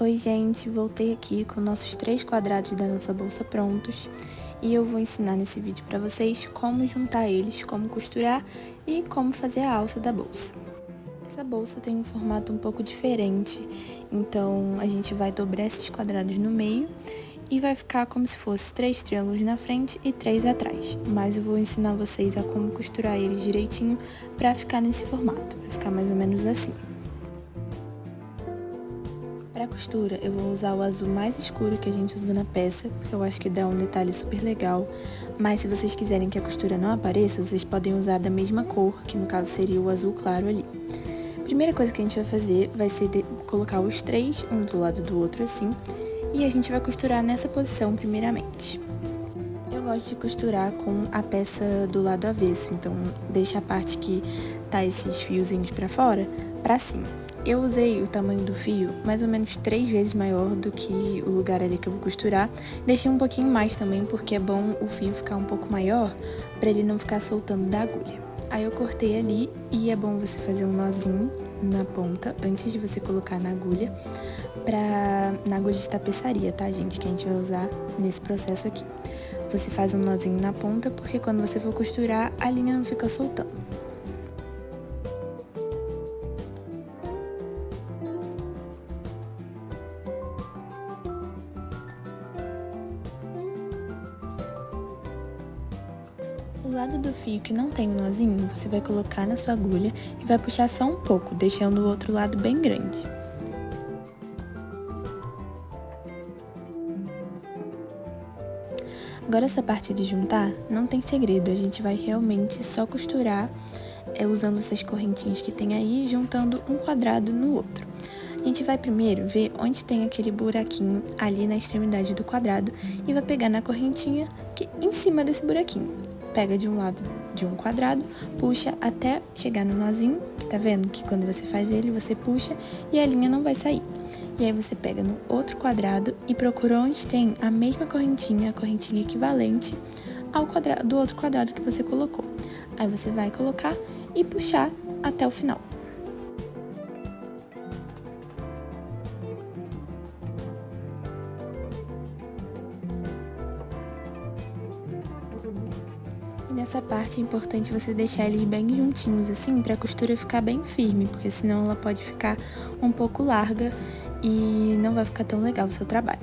Oi gente, voltei aqui com nossos 3 quadrados da nossa bolsa prontos e eu vou ensinar nesse vídeo para vocês como juntar eles, como costurar e como fazer a alça da bolsa. Essa bolsa tem um formato um pouco diferente, então a gente vai dobrar esses quadrados no meio e vai ficar como se fosse 3 triângulos na frente e 3 atrás, mas eu vou ensinar vocês a como costurar eles direitinho para ficar nesse formato, vai ficar mais ou menos assim. Para costura, eu vou usar o azul mais escuro que a gente usa na peça, porque eu acho que dá um detalhe super legal. Mas se vocês quiserem que a costura não apareça, vocês podem usar da mesma cor, que no caso seria o azul claro ali. A primeira coisa que a gente vai fazer vai ser colocar os 3, um do lado do outro assim, e a gente vai costurar nessa posição primeiramente. Eu gosto de costurar com a peça do lado avesso, então deixa a parte que tá esses fiozinhos para fora, para cima. Eu usei o tamanho do fio mais ou menos 3 vezes maior do que o lugar ali que eu vou costurar. Deixei um pouquinho mais também, porque é bom o fio ficar um pouco maior, para ele não ficar soltando da agulha. Aí eu cortei ali e é bom você fazer um nozinho na ponta antes de você colocar na agulha, na agulha de tapeçaria, tá gente, que a gente vai usar nesse processo aqui. Você faz um nozinho na ponta, porque quando você for costurar, a linha não fica soltando. O lado do fio que não tem o nozinho, você vai colocar na sua agulha e vai puxar só um pouco, deixando o outro lado bem grande. Agora essa parte de juntar, não tem segredo, a gente vai realmente só costurar usando essas correntinhas que tem aí, juntando um quadrado no outro. A gente vai primeiro ver onde tem aquele buraquinho ali na extremidade do quadrado e vai pegar na correntinha que em cima desse buraquinho. Pega de um lado de um quadrado, puxa até chegar no nozinho, que tá vendo que quando você faz ele, você puxa e a linha não vai sair. E aí você pega no outro quadrado e procura onde tem a mesma correntinha, a correntinha equivalente ao quadrado, do outro quadrado que você colocou. Aí você vai colocar e puxar até o final. E nessa parte é importante você deixar eles bem juntinhos assim, para a costura ficar bem firme, porque senão ela pode ficar um pouco larga e não vai ficar tão legal o seu trabalho.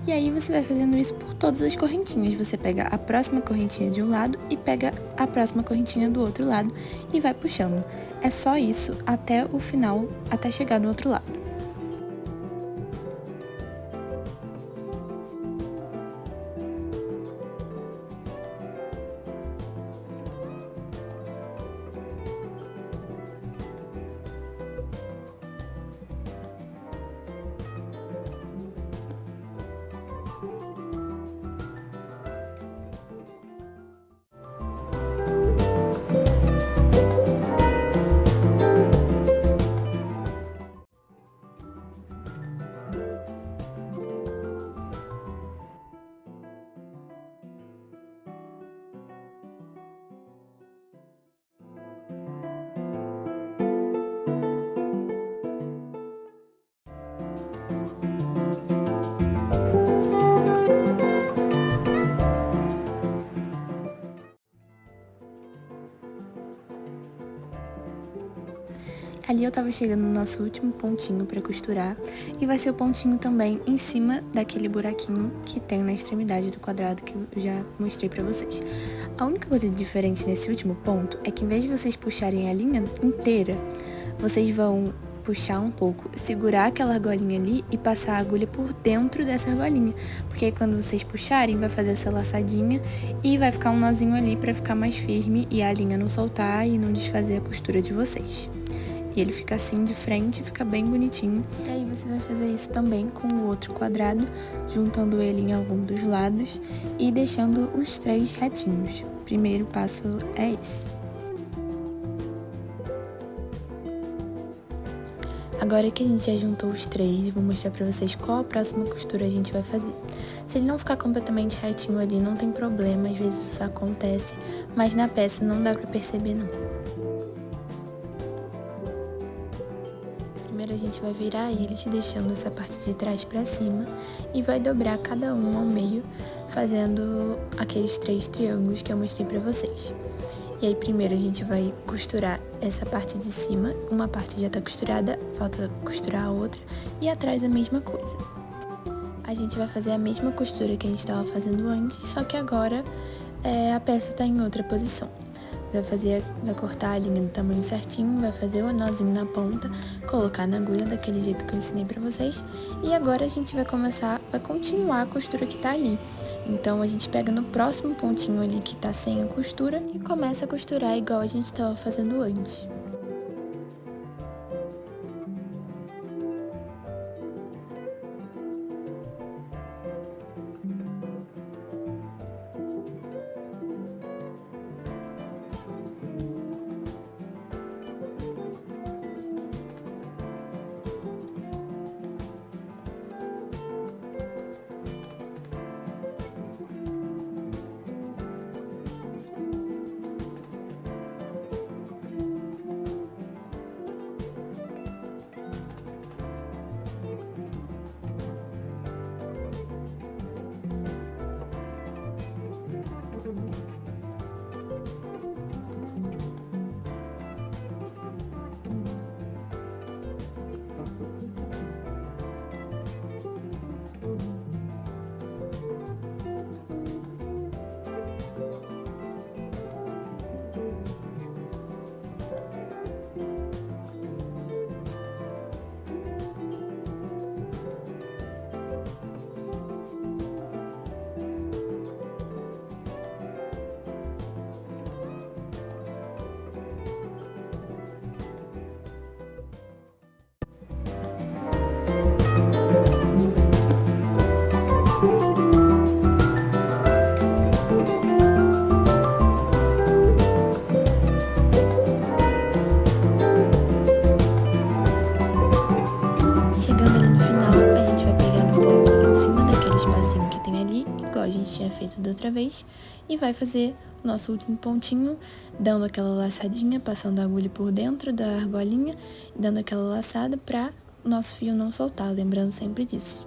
E aí você vai fazendo isso por todas as correntinhas, você pega a próxima correntinha de um lado e pega a próxima correntinha do outro lado e vai puxando. É só isso até o final, até chegar no outro lado. Ali eu tava chegando no nosso último pontinho pra costurar e vai ser o pontinho também em cima daquele buraquinho que tem na extremidade do quadrado que eu já mostrei pra vocês. A única coisa diferente nesse último ponto é que em vez de vocês puxarem a linha inteira, vocês vão puxar um pouco, segurar aquela argolinha ali e passar a agulha por dentro dessa argolinha, porque aí quando vocês puxarem vai fazer essa laçadinha e vai ficar um nozinho ali pra ficar mais firme e a linha não soltar e não desfazer a costura de vocês. E ele fica assim de frente, fica bem bonitinho. E aí você vai fazer isso também com o outro quadrado, juntando ele em algum dos lados e deixando os 3 retinhos. O primeiro passo é esse. Agora que a gente já juntou os 3, vou mostrar pra vocês qual a próxima costura a gente vai fazer. Se ele não ficar completamente retinho ali, não tem problema, às vezes isso acontece, mas na peça não dá pra perceber não. gente vai virar eles deixando essa parte de trás pra cima e vai dobrar cada um ao meio, fazendo aqueles 3 triângulos que eu mostrei pra vocês. E aí primeiro a gente vai costurar essa parte de cima, uma parte já tá costurada, falta costurar a outra, e atrás a mesma coisa. A gente vai fazer a mesma costura que a gente estava fazendo antes, só que agora a peça está em outra posição. Vai cortar a linha do tamanho certinho, vai fazer o nozinho na ponta, colocar na agulha daquele jeito que eu ensinei pra vocês. E agora a gente vai continuar a costura que tá ali. Então a gente pega no próximo pontinho ali que tá sem a costura e começa a costurar igual a gente estava fazendo antes. Chegando ali no final, a gente vai pegar no ponto em cima daquele espacinho que tem ali, igual a gente tinha feito da outra vez, e vai fazer o nosso último pontinho, dando aquela laçadinha, passando a agulha por dentro da argolinha, dando aquela laçada para o nosso fio não soltar, lembrando sempre disso.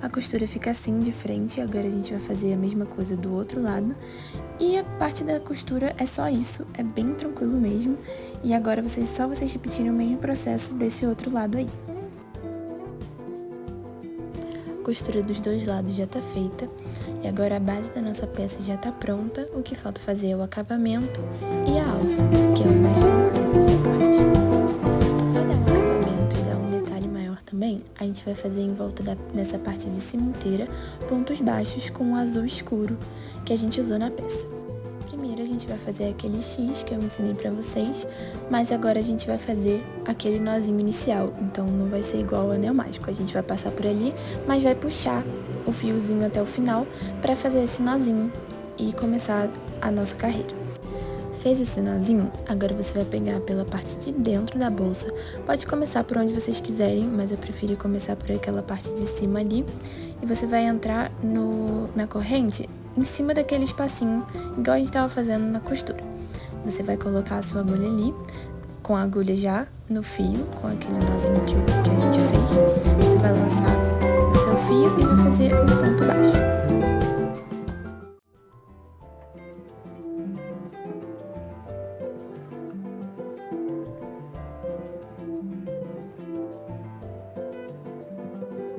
A costura fica assim de frente, agora a gente vai fazer a mesma coisa do outro lado. E a parte da costura é só isso, é bem tranquilo mesmo. E agora só vocês repetirem o mesmo processo desse outro lado aí. A costura dos dois lados já tá feita. E agora a base da nossa peça já tá pronta. O que falta fazer é o acabamento e a alça, que é o mais tranquilo dessa parte. Também, a gente vai fazer em volta dessa parte de cima inteira pontos baixos com o azul escuro que a gente usou na peça. Primeiro a gente vai fazer aquele X que eu ensinei pra vocês, mas agora a gente vai fazer aquele nozinho inicial, então não vai ser igual ao anel mágico, a gente vai passar por ali, mas vai puxar o fiozinho até o final pra fazer esse nozinho e começar a nossa carreira. Fez esse nozinho? Agora você vai pegar pela parte de dentro da bolsa. Pode começar por onde vocês quiserem, mas eu preferi começar por aquela parte de cima ali. E você vai entrar na corrente em cima daquele espacinho, igual a gente estava fazendo na costura. Você vai colocar a sua agulha ali, com a agulha já no fio, com aquele nozinho que a gente fez. Você vai laçar o seu fio e vai fazer um ponto baixo.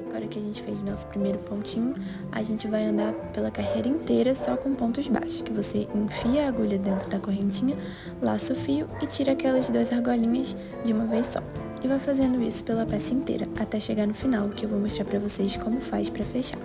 Agora que a gente fez nosso primeiro pontinho, a gente vai andar pela carreira inteira só com pontos baixos, que você enfia a agulha dentro da correntinha, laça o fio e tira aquelas 2 argolinhas de uma vez só. E vai fazendo isso pela peça inteira, até chegar no final, que eu vou mostrar pra vocês como faz pra fechar.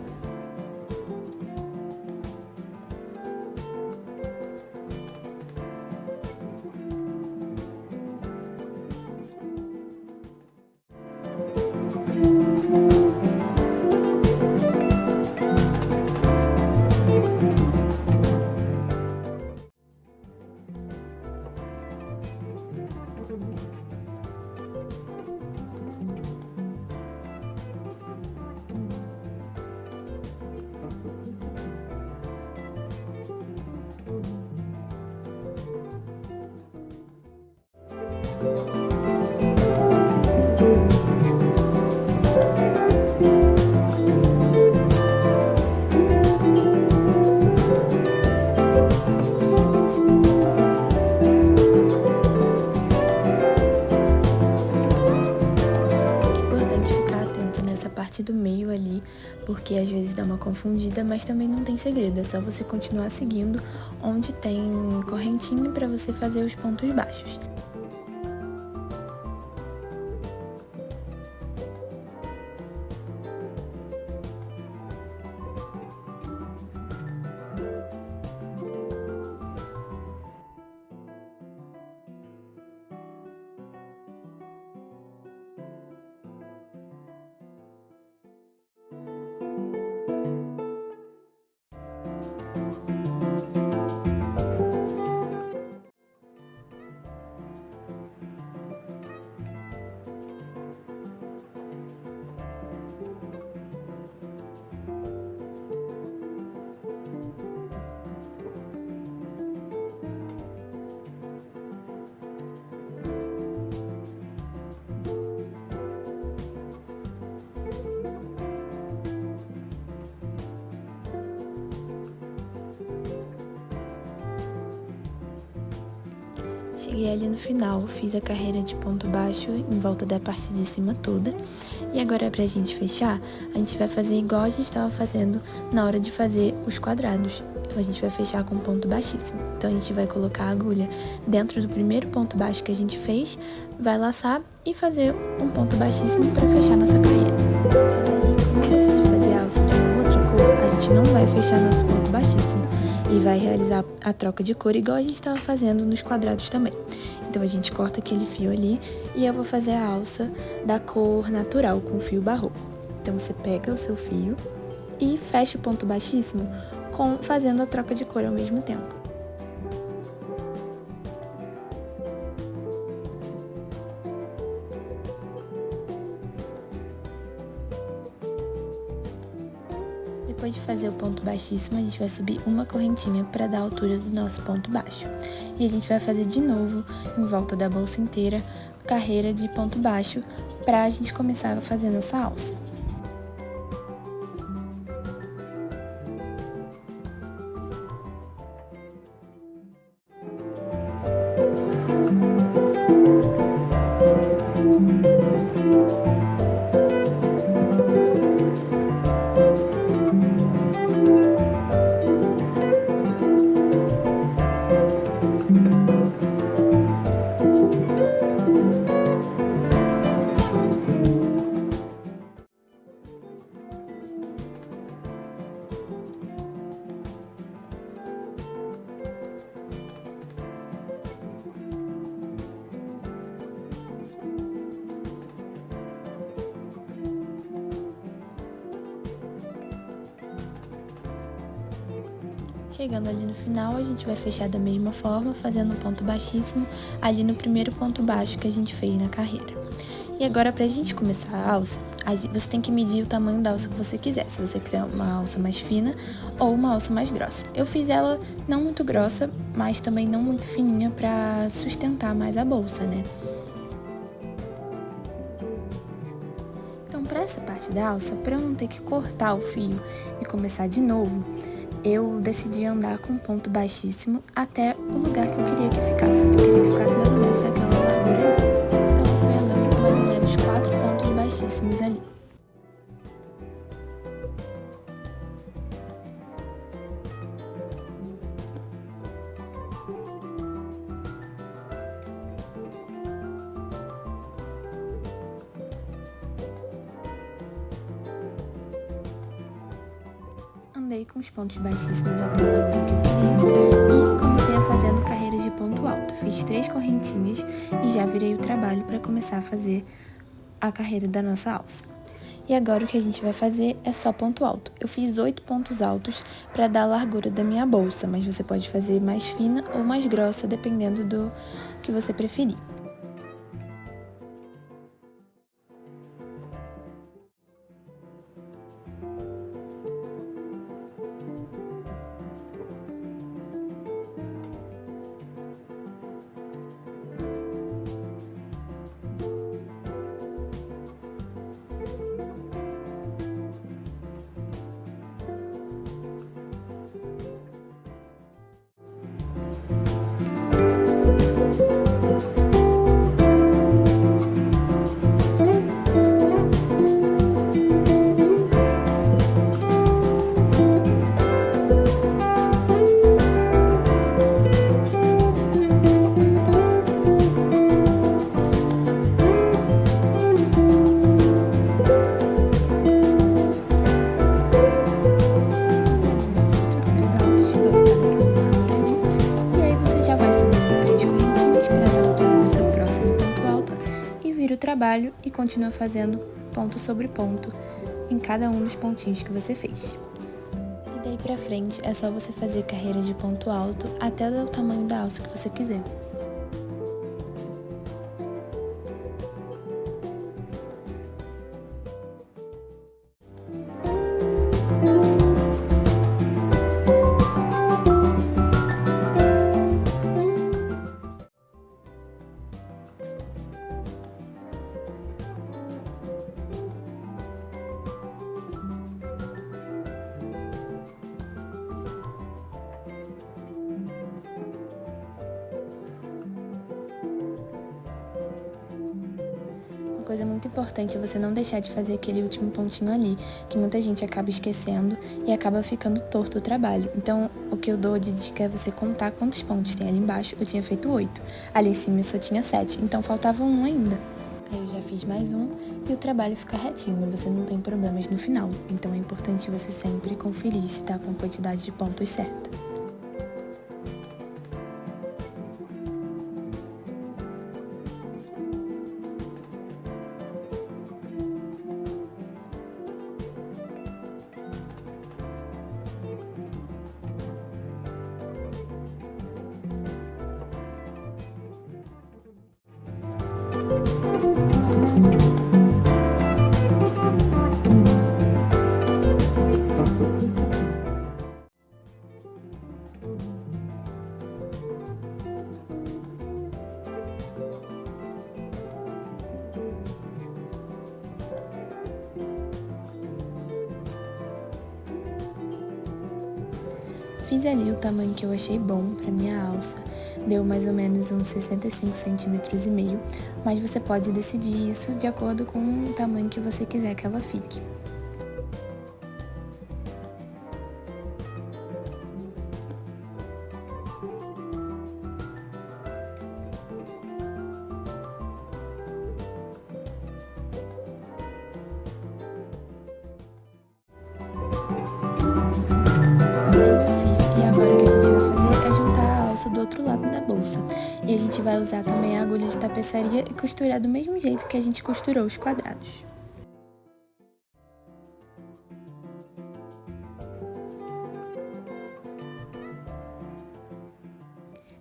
Do meio ali, porque às vezes dá uma confundida, mas também não tem segredo, é só você continuar seguindo onde tem correntinha para você fazer os pontos baixos. Cheguei ali no final, fiz a carreira de ponto baixo em volta da parte de cima toda. E agora pra gente fechar, a gente vai fazer igual a gente estava fazendo na hora de fazer os quadrados. A gente vai fechar com ponto baixíssimo. Então a gente vai colocar a agulha dentro do primeiro ponto baixo que a gente fez, vai laçar e fazer um ponto baixíssimo para fechar nossa carreira. Então ali, como eu decidi fazer a alça de uma outra cor, a gente não vai fechar nosso ponto baixíssimo e vai realizar a troca de cor igual a gente estava fazendo nos quadrados também. Então a gente corta aquele fio ali e eu vou fazer a alça da cor natural com fio barroco. Então você pega o seu fio e fecha o ponto baixíssimo fazendo a troca de cor ao mesmo tempo. Depois de fazer o ponto baixíssimo, a gente vai subir uma correntinha para dar a altura do nosso ponto baixo. E a gente vai fazer de novo, em volta da bolsa inteira, carreira de ponto baixo, para a gente começar a fazer nossa alça. Chegando ali no final, a gente vai fechar da mesma forma, fazendo um ponto baixíssimo ali no primeiro ponto baixo que a gente fez na carreira. E agora, pra gente começar a alça, você tem que medir o tamanho da alça que você quiser. Se você quiser uma alça mais fina ou uma alça mais grossa. Eu fiz ela não muito grossa, mas também não muito fininha pra sustentar mais a bolsa, né? Então, pra essa parte da alça, pra eu não ter que cortar o fio e começar de novo, eu decidi andar com um ponto baixíssimo até o lugar que eu queria que ficasse. Eu queria que ficasse mais ou menos daquela largura ali. Então eu fui andando com mais ou menos 4 pontos baixíssimos ali. Andei com os pontos baixíssimos até a largura que eu queria e comecei a fazendo carreiras de ponto alto. Fiz 3 correntinhas e já virei o trabalho para começar a fazer a carreira da nossa alça. E agora o que a gente vai fazer é só ponto alto. Eu fiz 8 pontos altos para dar a largura da minha bolsa, mas você pode fazer mais fina ou mais grossa, dependendo do que você preferir. trabalho e continua fazendo ponto sobre ponto em cada um dos pontinhos que você fez. E daí pra frente é só você fazer carreira de ponto alto até o tamanho da alça que você quiser. Uma coisa muito importante é você não deixar de fazer aquele último pontinho ali, que muita gente acaba esquecendo e acaba ficando torto o trabalho. Então, o que eu dou de dica é você contar quantos pontos tem ali embaixo. Eu tinha feito 8, ali em cima eu só tinha 7, então faltava um ainda. Aí eu já fiz mais um e o trabalho fica retinho, você não tem problemas no final. Então é importante você sempre conferir se está com a quantidade de pontos certa. Fiz ali o tamanho que eu achei bom para minha alça, deu mais ou menos uns 65 centímetros e meio, mas você pode decidir isso de acordo com o tamanho que você quiser que ela fique. Do outro lado da bolsa. E a gente vai usar também a agulha de tapeçaria e costurar do mesmo jeito que a gente costurou os quadrados.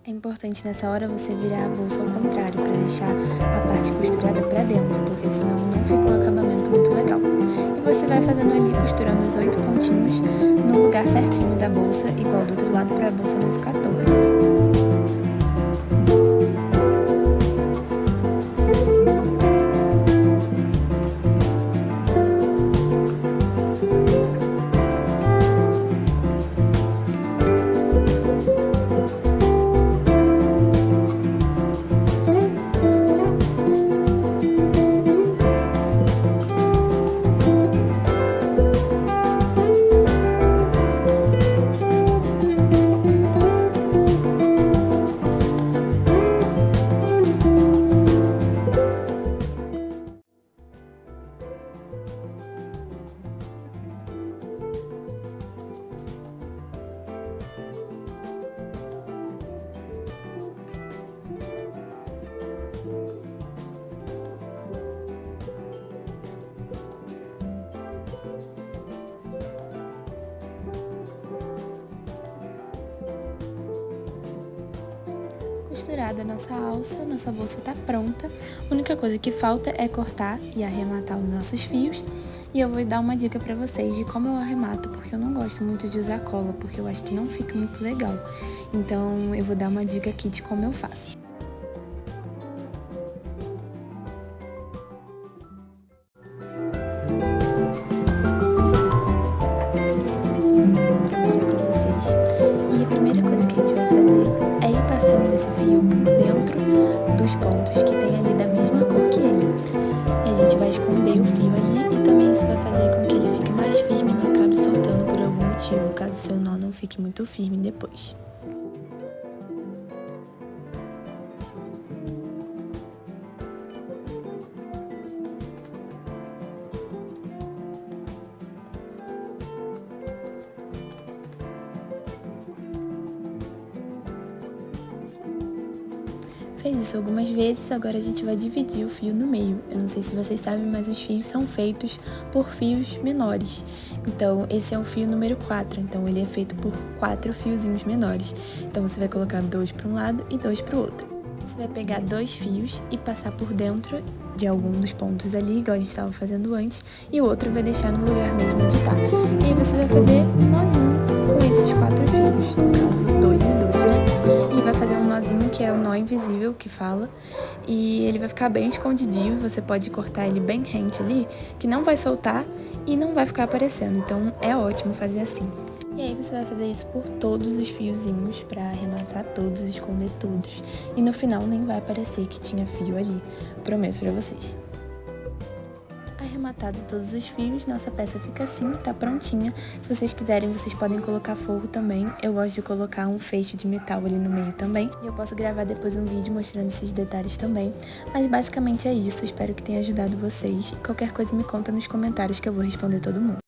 É importante nessa hora você virar a bolsa ao contrário para deixar a parte costurada para dentro, porque senão não fica um acabamento muito legal. E você vai fazendo ali, costurando os 8 pontinhos no lugar certinho da bolsa, igual do outro lado, para a bolsa não ficar torta. Costurada a nossa alça, nossa bolsa tá pronta. A única coisa que falta é cortar e arrematar os nossos fios. E eu vou dar uma dica pra vocês de como eu arremato, porque eu não gosto muito de usar cola, porque eu acho que não fica muito legal. Então eu vou dar uma dica aqui de como eu faço. Esse fio por dentro dos pontos que tem ali da mesma cor que ele. E a gente vai esconder o fio ali e também isso vai fazer com que ele fique mais firme e não acabe soltando por algum motivo, caso o seu nó não fique muito firme depois. fez isso algumas vezes, agora a gente vai dividir o fio no meio. Eu não sei se vocês sabem, mas os fios são feitos por fios menores. Então, esse é o fio número 4, então ele é feito por 4 fiozinhos menores. Então, você vai colocar 2 para um lado e 2 para o outro. Você vai pegar 2 fios e passar por dentro de algum dos pontos ali, igual a gente estava fazendo antes, e o outro vai deixar no lugar mesmo onde tá. E aí você vai fazer um nozinho com esses 4 fios, no caso 2 e 2, né? E vai fazer um nozinho que é o nó invisível que fala, e ele vai ficar bem escondidinho, você pode cortar ele bem rente ali, que não vai soltar e não vai ficar aparecendo, então é ótimo fazer assim. E aí você vai fazer isso por todos os fiozinhos pra arrematar todos, esconder todos. E no final nem vai parecer que tinha fio ali, prometo pra vocês. Arrematado todos os fios, nossa peça fica assim, tá prontinha. Se vocês quiserem, vocês podem colocar forro também. Eu gosto de colocar um fecho de metal ali no meio também. E eu posso gravar depois um vídeo mostrando esses detalhes também. Mas basicamente é isso, espero que tenha ajudado vocês. Qualquer coisa me conta nos comentários que eu vou responder todo mundo.